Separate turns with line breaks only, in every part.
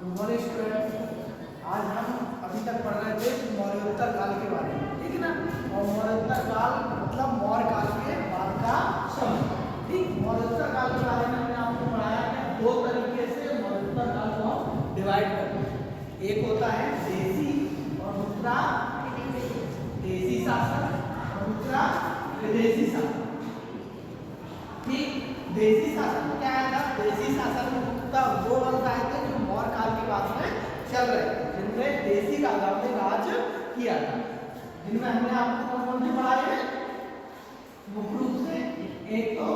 Modern student, आज हम अभी तक पढ़ रहे थे मौर्योत्तर काल के बारे में, ठीक है ना। और मौर्योत्तर काल मतलब मौर्य काल के बाद का समय, ठीक। मौर्योत्तर काल के बारे में हमने आपको पढ़ाया है दो तरीके से मौर्योत्तर काल को हम डिवाइड करते हैं। एक होता है देशी और दूसरा देशी शासन और दूसरा विदेशी शासन, ठीक। देशी शासन में क्या आया था? देशी शासन में वो वंश आए थे जो मौर्य काल के बाद में चल रहे थे, जिनमें देशी राजाओं ने राज किया था, जिनमें हमने आपको कौन से पढ़ाए हैं मुख्य रूप से। एक तो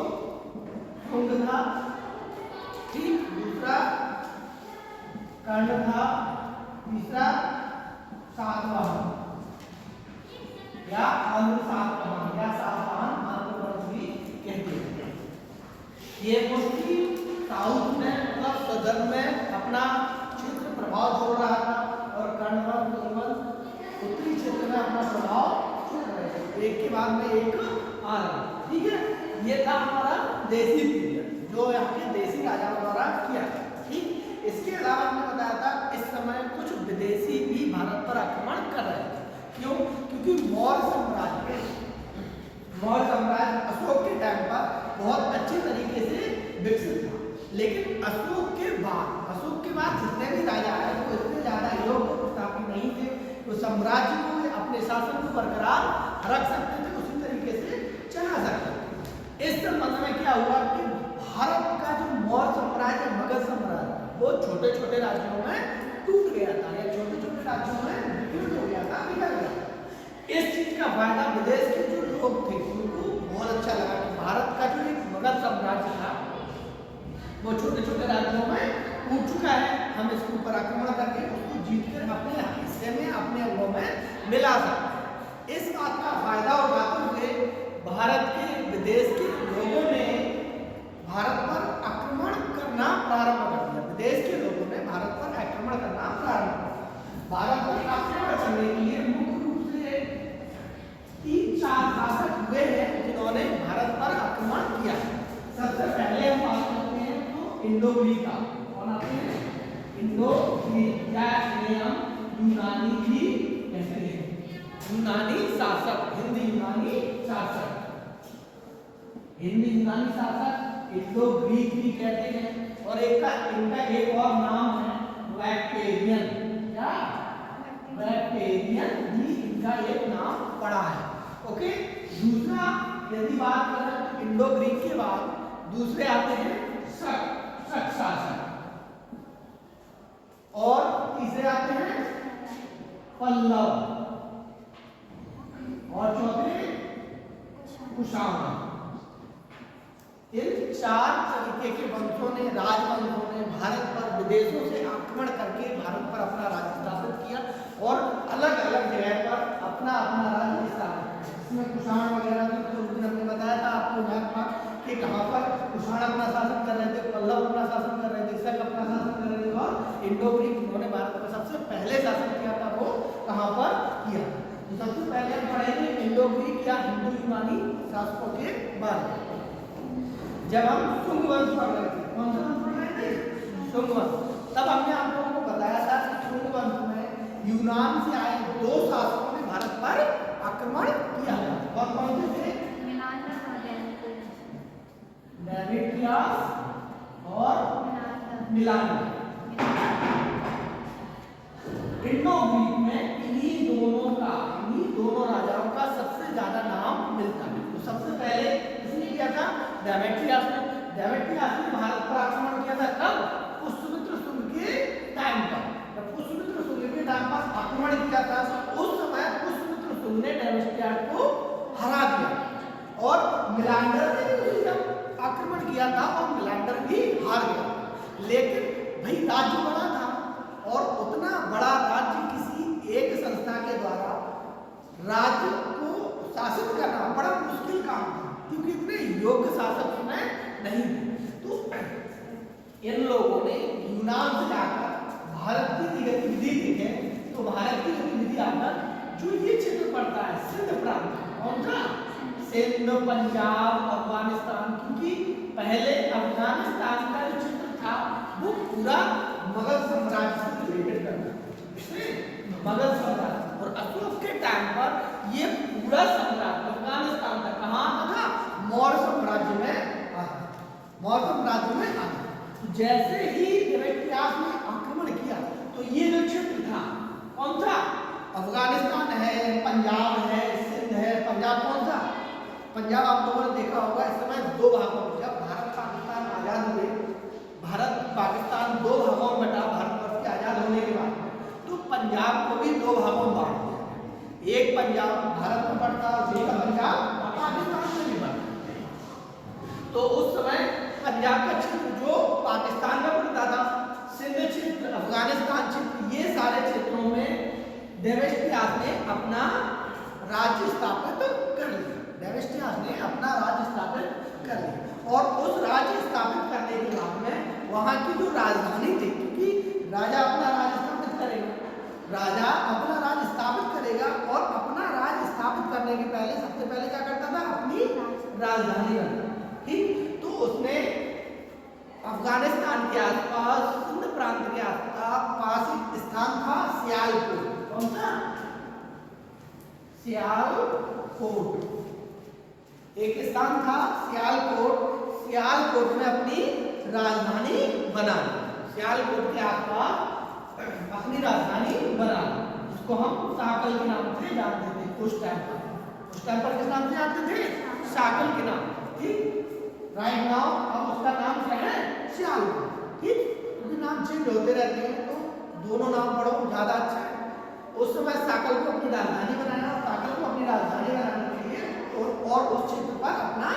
शुंग था, ठीक, दूसरा कर्ण था, तीसरा सातवाहन या सातवाहन या सातवाहन आंध्र भी कहते हैं। ये मोस्टली साउथ में मतलब सदर्न में अपना क्षेत्र प्रभाव छोड़ रहा था और कर्ण उत्तरी क्षेत्र में अपना प्रभाव छोड़ रहे थे, एक के बाद में एक आ रहा, ठीक है। ये था हमारा देशी पीरियड जो यहाँ के देशी राजाओं द्वारा किया गया, ठीक। इसके अलावा हमने बताया था इस समय कुछ विदेशी भी भारत पर आक्रमण कर रहे थे। क्यों? क्योंकि मौर्य साम्राज्य अशोक के टाइम पर बहुत अच्छे तरीके से विकसित था, लेकिन अशोक के बाद जितने भी राजा आए वो इतने ज्यादा योग स्थापित नहीं थे, तो साम्राज्य को अपने शासन को बरकरार रख सकते थे, उसी तरीके से चला सकते थे। इस संबंध में क्या हुआ कि भारत का जो मौर्य साम्राज्य मगध साम्राज्य वो छोटे छोटे राज्यों में टूट गया था या छोटे छोटे राज्यों में विलीन हो गया था, बिगड़ गया। इस चीज का फायदा विदेश के जो लोग थे उनको बहुत अच्छा लगा कि भारत का जो एक मगध साम्राज्य था वो छोटे छोटे राज्यों में टूट चुका है, हम इसके ऊपर आक्रमण करके उसको जीतकर अपने हिस्से में अपने अंगों में मिला सकते हैं। इस बात का फायदा उठाते हुए भारत के विदेश के लोगों ने भारत पर आक्रमण करना प्रारंभ कर दिया। विदेश के लोगों ने भारत पर आक्रमण करना प्रारंभ किया। भारत पर आक्रमण करने के लिए मुख्य रूप से 3-4 शासक हुए हैं जिन्होंने भारत पर आक्रमण किया। सबसे पहले हम बात करते हैं तो इंडो-ग्रीक का, कौन आते हैं? इंडो-ग्रीक या हम यूनानी भी कहते हैं, यूनानी शासक, हिंदी यूनानी शासक, इंडो-ग्रीक भी कहते हैं। और इनका एक और नाम है बैक्टेरियन, क्या? बैक्टेरियन भी इनका एक नाम पड़ा है, ओके। दूसरा यदि बात करें तो इंडो-ग्रीक के बाद दूसरे आते हैं शक शासक, और तीसरे आते हैं पल्लव, और चौथे कुषाण। इन 4 तरीके के वंशों ने, राजवंशों ने भारत पर विदेशों से आक्रमण करके भारत पर अपना राज्य स्थापित किया और अलग अलग जगह पर अपना राज्य स्थापित किया। इसमें कुषाण वगैरह तो उस दिन हमने बताया था आपको कि कहाँ पर कुषाण अपना शासन कर रहे थे, पल्लव अपना शासन कर रहे थे, शक अपना शासन कर रहे थे, और इंडो-ग्रीक उन्होंने भारत पर सबसे पहले शासन किया था वो कहाँ पर किया। तो सबसे पहले हम पढ़ेंगे इंडो-ग्रीक या हिंदू यूनानी शासकों के बारे में। जब हम शुंग वंश पढ़ रहे थे, कौन सा वंश पढ़ रहे थे? शुंग वंश। तब हमने आप लोगों को बताया था कि शुंग वंश में यूनान से आए 2 शासकों ने भारत पर आक्रमण किया था। और कौन से थे? डेमेट्रियस और मिलानस। इंडो-ग्रीक में इन्हीं दोनों राजाओं का सबसे ज्यादा नाम मिलता है। तो सबसे पहले किसने किया था? डेमेट्रियस ने भारत पर आक्रमण किया था। कब? पुष्यमित्र शुंग के टाइम पर। जब पुष्यमित्र शुंग के टाइम पर आक्रमण किया था उस समय पुष्यमित्र शुंग ने डेमेट्रियस को हरा दिया, और मिलांडर ने भी उसी समय आक्रमण किया था और मिलांडर भी हार गया। लेकिन भाई राज्य बड़ा था और उतना बड़ा राज्य किसी एक संस्था के द्वारा राज्य को शासित करना बड़ा मुश्किल काम था, क्योंकि इतने योग्य शासक उसमें नहीं थे। तो इन लोगों ने यूनान से जाकर भारत की गतिविधि देखें तो भारत की गतिविधि आकर जो ये क्षेत्र पड़ता है सिंध प्रांत, कौन सा? सिंध, पंजाब, अफगानिस्तान, क्योंकि पहले अफगानिस्तान का जो क्षेत्र था वो पूरा मगध साम्राज्य से रिलेटेड करना, मुगल साम्राज्य। और अशोक के टाइम पर ये पूरा साम्राज्य अफगानिस्तान तक कहाँ आता था, मौर्य साम्राज्य में आता, मौर्य साम्राज्य में आता। जैसे ही देवेंद्रयास ने आक्रमण किया तो ये जो क्षेत्र था कौन सा, अफगानिस्तान है, पंजाब है, सिंध है। पंजाब कौन सा, पंजाब आप लोगों ने देखा होगा इस समय दो भागों में, जब भारत पाकिस्तान आजाद हुए, भारत पाकिस्तान दो भागों में बटा भारतवर्ष के आजाद होने के बाद, तो पंजाब को भी दो भागों में बांट दिया। एक पंजाब भारत में पड़ता और दूसरा पंजाब पाकिस्तान में भी पड़ता। तो उस समय पंजाब का क्षेत्र जो पाकिस्तान में पड़ता था, सिंध क्षेत्र, अफगानिस्तान क्षेत्र, ये सारे क्षेत्रों में देवेंद्रयास ने अपना राज्य स्थापित कर लिया। देवेंद्रयास ने अपना राज्य स्थापित कर लिया और उस राज्य स्थापित करने के बाद में वहाँ की जो राजधानी थी, क्योंकि राजा अपना राज्य स्थापित करेगा, राजा अपना राज्य स्थापित करेगा और अपना राज्य स्थापित करने के पहले सबसे पहले क्या करता था, अपनी राजधानी बनाता। ठीक, तो उसने अफगानिस्तान के आसपास, सिंध प्रांत के आसपास एक स्थान था सियालकोट। कौन सा, सियालकोट, एक स्थान था सियालकोट। सियालकोट में अपनी राजधानी बना, सियालकोट के आसपास अपनी राजधानी बना, इसको हम शाकल के नाम से जानते थे उस टाइम पर। उस टाइम पर किस नाम से जानते थे, शाकल के नाम। ठीक, राइट नाउ अब उसका नाम क्या है, सियालकोट। ठीक, क्योंकि नाम चेंज होते रहते हैं तो दोनों नाम पढ़ो ज्यादा अच्छा है। उस समय शाकल को अपनी राजधानी बनाना, शाकल को अपनी राजधानी बनाने के लिए और उस क्षेत्र पर अपना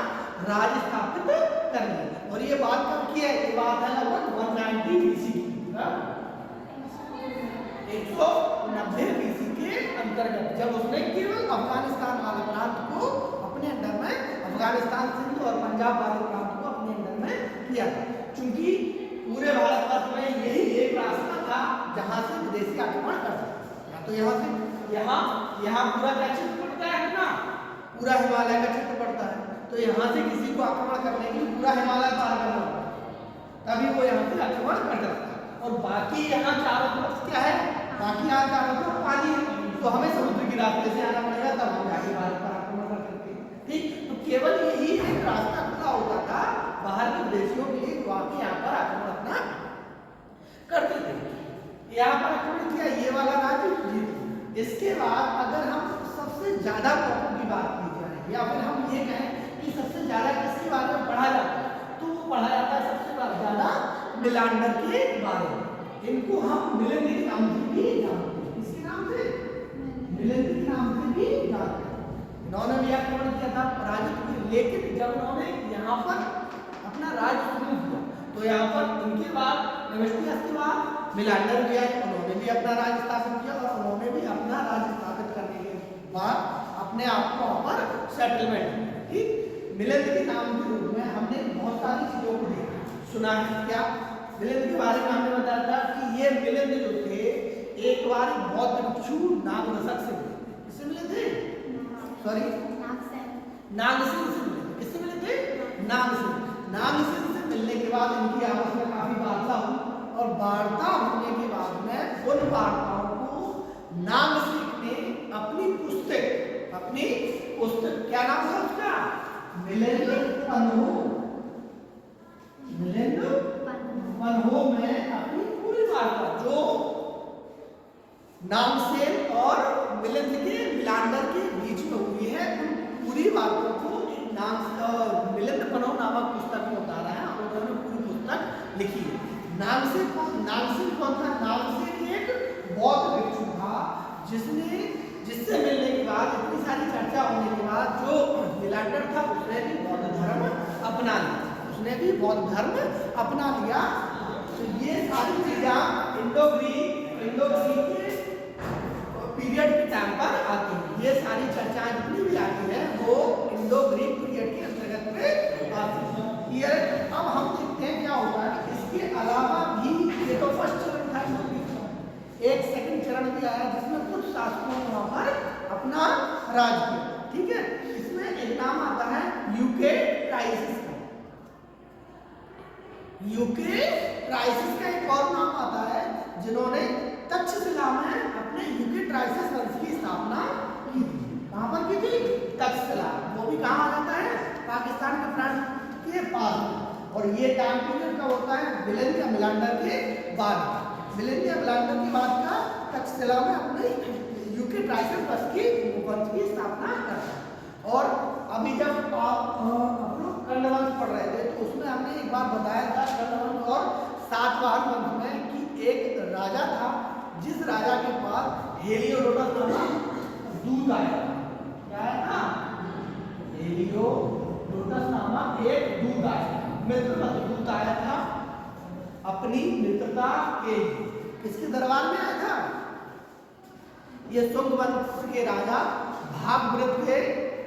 राज्य स्थापित कर लिया। और ये बात कब की है, ये बात है लगभग 190 BC की, 190 BC के अंतर्गत, जब उसने केवल अफगानिस्तान वाले प्रांत को अपने अंदर में, अफगानिस्तान, सिंध और पंजाब वाले प्रांत को अपने अंदर में किया था। चूंकि पूरे भारतवर्ष में यही एक रास्ता था जहां से विदेशी आक्रमण कर सकते, या तो यहाँ से, यहाँ पूरा क्या क्षेत्र पड़ता है अपना, पूरा हिमालय का क्षेत्र पड़ता है, तो यहाँ से किसी को आक्रमण करने के लिए पूरा हिमालय पार करना पड़ता है, तभी वो यहाँ से आक्रमण कर सकता है। और बाकी यहाँ चारों तरफ क्या है, बाकी यहाँ चारों तरफ पानी है, तो हमें समुद्र के रास्ते से आना पड़ेगा, तब हम जाके भारत पर आक्रमण कर सकते हैं। ठीक, तो केवल यही एक रास्ता खुला होता था बाहर के विदेशियों के लिए, वाकई यहाँ पर आक्रमण अपना करते थे। यहाँ पर आक्रमण किया, ये वाला राज्य जीत। इसके बाद अगर हम सबसे ज्यादा प्रॉब्लम की बात की जाए, या फिर हम ये कहें कि सबसे ज्यादा किसके बारे में पढ़ा जाता है, तो वो पढ़ा जाता है सबसे ज्यादा मिलांडर के बारे में। इनको हम मिलिंद के नाम से भी जानते हैं, किसके नाम से, मिलिंद के नाम से भी जानते हैं। इन्होंने भी आक्रमण किया था, पराजित हुए, लेकिन जब उन्होंने यहाँ पर अपना राज्य शुरू किया, तो यहाँ पर उनके बाद देवेंद्रयास के बाद मिलांडर भी आए, उन्होंने भी अपना राज्य स्थापित किया और उन्होंने भी अपना राज्य स्थापित करने के बाद अपने आप को वहाँ पर सेटलमेंट किया। ठीक, मिलिंद के नाम के रूप में हमने बहुत सारी चीजों को देखा, सुना है। क्या मिलिंद के बारे में हमने बताया था कि ये मिलिंद जो थे एक बार बौद्ध भिक्षु नागरसक से मिले। किससे मिले थे, सॉरी नागसेन से मिले थे। किससे मिले थे, नागसेन से मिलने के बाद इनकी आपस में काफी वार्ता हुई, और वार्ता होने के बाद में उन वार्ताओं को नागसेन ने अपनी पुस्तक क्या नाम था उसका, मिलिंद पन्हो में अपनी पूरी वार्ता, जो नागसेन और मिलिंद के मिलांडर के बीच में हुई है, उन पूरी बातों को मिलिंद पन्हो नामक पुस्तक में उतारा है। उन्होंने पूरी पुस्तक लिखी है। नागसेन कौन था, नागसेन एक बौद्ध भिक्षु था, जिससे मिलने के बाद, इतनी सारी चर्चा होने के बाद, जो मिलांडर था उसने भी बौद्ध धर्म अपना लिया। तो ये सारी चीजें इंडो ग्रीक के पीरियड के टाइम पर आती है। ये सारी चर्चाएं जितनी भी आती है वो इंडो ग्रीक पीरियड के अंतर्गत में आती है। अब हम देखते हैं क्या होता है। इसके अलावा भी ये तो फर्स्ट चरण था, एक सेकंड चरण भी आया जिसमें कुछ शासकों ने वहां पर अपना राज किया। ठीक है, इसमें एक नाम आता है यूकेराइसिस का। यूकेराइसिस का एक और नाम आता है जिन्होंने तक्षशिला में अपने यूकेट्राइसिस वंश की स्थापना की थी। कहाँ पर की थी? तक्षशिला। वो भी कहाँ आ जाता है? पाकिस्तान के प्रांत के पास। और ये टाइम पीरियड कब होता है? मिलेनियम मिलांडर के बाद। मिलेनियम मिलांडर के बाद का तक्षशिला में अपने यूकेट्राइसिस वंश की स्थापना करता है। और अभी जब आप लोग कर्ण पढ़ रहे थे तो उसमें हमने एक बार बताया था कर्ण और सातवाहन वंश में कि एक राजा था जिस राजा के पास हेलियोडोटस नामक दूत आया था। क्या है ना? हेलियोडोटस नामक एक दूत आया था, मित्र दूत आया था अपनी मित्रता के। किसके दरबार में आया था? ये शुंग वंश के राजा भागवत के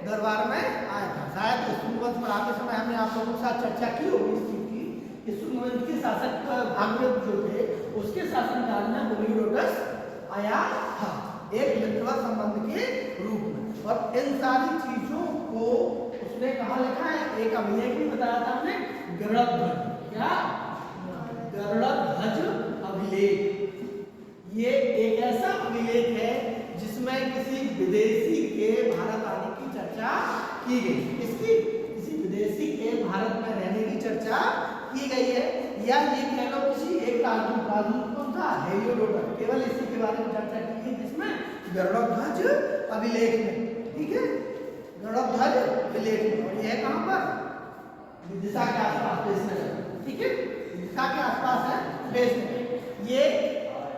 दरबार में आया था। शायद शुंग वंश पढ़ाते समय हमने आप लोगों के साथ चर्चा की होगी इस चीज की कि शुंग वंश के शासक भागवत जो थे उसके शासनकाल में हेलियोडोटस आया था एक मित्रवत संबंध के रूप में। और इन सारी चीजों को उसने कहाँ लिखा है? एक अभिलेख भी बताया था हमने, गरुड़ध्वज। क्या? गरुड़ध्वज अभिलेख। ये एक ऐसा अभिलेख है जिसमें किसी विदेशी के भारत आने की चर्चा की गई। किसकी? किसी विदेशी के भारत में रहने की चर्चा की गई है। या ये कह लो किसी एक राजदूत कौन था? हेलियोडोटस। केवल इसी के बारे में चर्चा की गई जिसमें गरुड़ध्वज अभिलेख में। ठीक है, गरुड़ध्वज अभिलेख में। और यह कहाँ पर? विदिशा के आसपास बेसनगर। ठीक है, विदिशा के आसपास है बेसनगर। ये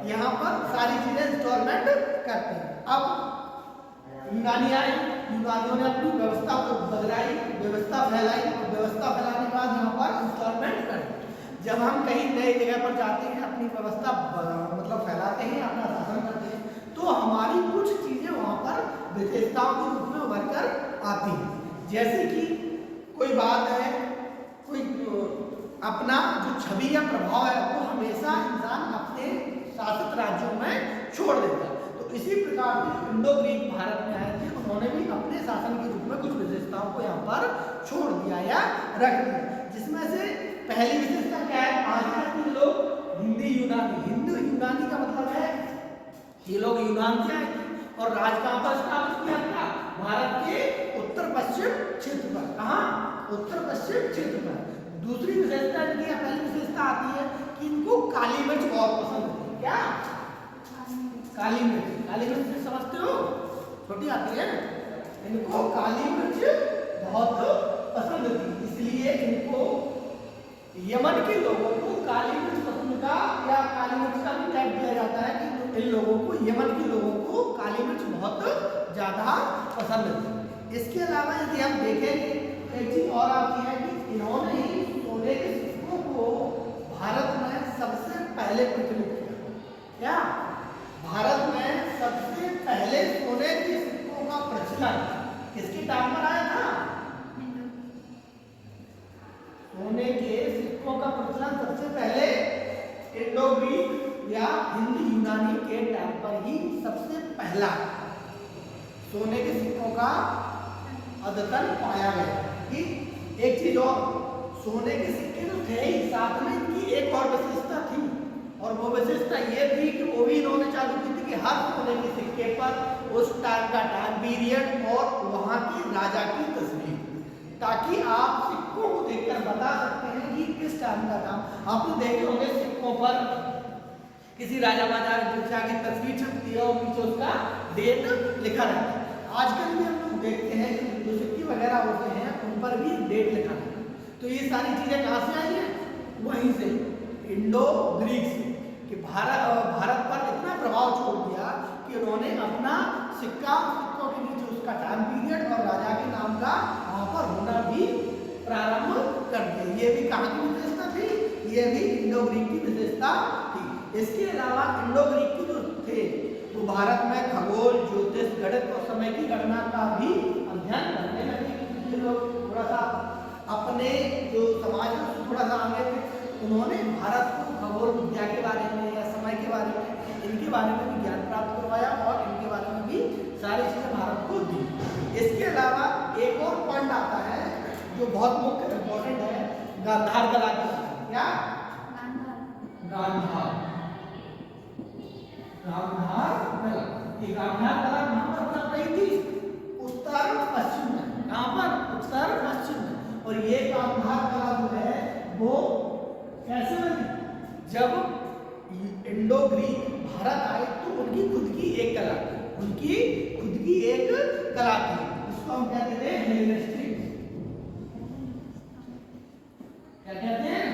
यहाँ पर सारी चीजें इंस्टॉलमेंट करते हैं। अब यूनानी आए, यूनानियों ने अपनी व्यवस्था को बदलाई, व्यवस्था फैलाई और व्यवस्था फैलाने के बाद यहाँ पर इंस्टॉलमेंट करते हैं। जब हम कहीं नई जगह पर जाते हैं, अपनी व्यवस्था मतलब फैलाते हैं, अपना शासन करते हैं, तो हमारी कुछ चीजें वहाँ पर विशेषताओं के रूप में उभर कर आती हैं। जैसे कि कोई बात है, कोई अपना जो छवि या प्रभाव है वो हमेशा इंसान अपने शासित राज्यों में छोड़ देता है। तो इसी प्रकार से इंडो ग्रीक भारत में आए थे, उन्होंने भी अपने शासन के रूप में कुछ विशेषताओं को यहाँ पर छोड़ दिया या रख दिया। जिसमें से पहली विशेषता क्या है? आज के लोग हिंदी यूनानी। हिंदू यूनानी का मतलब है ये लोग यूनान से आए थे और राज कहाँ पर स्थापित किया था? भारत के उत्तर पश्चिम क्षेत्र पर। कहाँ? उत्तर पश्चिम क्षेत्र पर। दूसरी विशेषता इनकी पहली विशेषता आती है कि इनको काली मिर्च बहुत पसंद है। क्या? काली मिर्च। काली मिर्च समझते हो? छोटी आती है। इनको काली मिर्च बहुत पसंद थी, इसलिए इनको यमन के लोगों को काली मिर्च पसंद का या काली मिर्च का भी टैग दिया जाता है कि इन लोगों को, यमन के लोगों को काली मिर्च बहुत ज्यादा पसंद थी। इसके अलावा यदि हम देखें एक चीज और आती है कि इन्होंने ही सोने के सिक्कों को भारत में सबसे पहले प्रचलित किया। क्या? भारत में सबसे पहले सोने के सिक्कों का प्रचलन किसके टाइम पर आया था? सोने के सिक्कों का प्रचलन सबसे पहले इंडो ग्रीक या हिंदी यूनानी के टाइम पर ही सबसे पहला सोने के सिक्कों का अद्यतन पाया गया। कि एक चीज और, सोने के सिक्के तो थे ही, साथ में इनकी एक और विशेषता थी और वो विशेषता ये थी कि वो भी इन्होंने चालू की थी कि हर सोने के सिक्के पर उस टाइम का टाइम पीरियड और वहाँ के राजा की तस्वीर, ताकि आप सिक्कों को देखकर बता सकते हैं कि किस टाइम का था। आपने देखे होंगे सिक्कों पर किसी राजा महाराजा की तस्वीर छपती है और पीछे उसका डेट लिखा रहता है। आजकल भी हम लोग देखते हैं जो सिक्के वगैरह होते हैं उन पर भी डेट लिखा है। तो ये सारी चीजें कहाँ से आई हैं? वहीं से, इंडो ग्रीक से। कि भारत पर इतना प्रभाव छोड़ दिया कि उन्होंने अपना सिक्कों के नीचे उसका टाइम पीरियड और राजा के नाम का वहाँ पर होना भी प्रारंभ कर दिया। ये भी कहाँ की विशेषता थी? ये भी इंडो ग्रीक की विशेषता थी। इसके अलावा इंडो ग्रीक के जो थे वो भारत में खगोल, ज्योतिष, गणित और समय की गणना का भी अध्ययन करने लगे। ये लोग थोड़ा सा अपने जो समाज में थोड़ा सा आगे थे, उन्होंने भारत को खगोल विद्या के बारे में या समय के बारे में, इनके बारे में भी ज्ञान प्राप्त करवाया और इनके बारे में भी सारी चीजें भारत को दी। इसके अलावा एक और पॉइंट आता है जो बहुत मुख्य इंपॉर्टेंट है, गांधार कला की। क्या? गांधार। गांधार कला कहाँ पर बन रही थी? उत्तर पश्चिम में। कहाँ पर? उत्तर पश्चिम में। और ये गांधार कला जो है वो कैसे बनी? जब इंडो ग्रीक भारत आए तो उनकी खुद की एक कला थी, उनकी खुद की एक कला थी, उसको हम कहते थे हेलेनिस्टिक। क्या कहते हैं?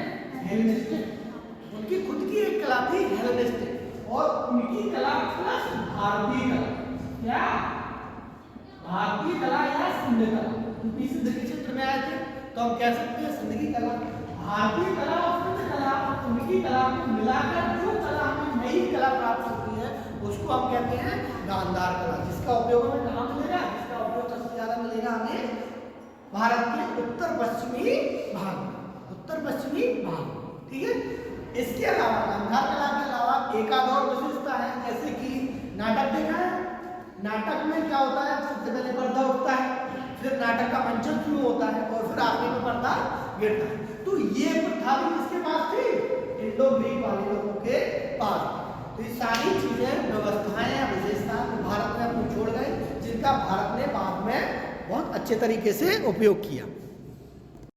हेलेनिस्टिक। उनकी खुद की एक कला थी हेलेनिस्टिक, और उनकी कला प्लस भारतीय कला। क्या? भारतीय कला या सिंध कला, क्योंकि सिंध के क्षेत्र में आए थे तो हम कह सकते हैं सिंध की कला। भारतीय कला और सिंध कला, उनकी कला को मिलाकर जो कला हमें नई कला प्राप्त होती है उसको हम कहते हैं गांधार कला, जिसका उपयोग हमें कहाँ मिलेगा? जिसका उपयोग सबसे ज्यादा मिलेगा हमें भारत के उत्तर पश्चिमी भाग में, उत्तर पश्चिमी भाग। ठीक है, इसके अलावा गांधार कला के अलावा एक आध और विशेषता है, जैसे कि नाटक देखा है। नाटक में क्या होता है? सबसे पहले पर्दा उठता है, फिर नाटक का मंचन शुरू होता है और फिर आखिरी में पर्दा गिरता है। तो ये प्रथा भी किसके पास थी? इंडो ग्रीक वाले लोगों के पास। तो ये सारी चीजें, व्यवस्थाएं या विशेषताएं भारत में अपनी छोड़ गए, जिनका भारत ने बाद में बहुत अच्छे तरीके से उपयोग किया।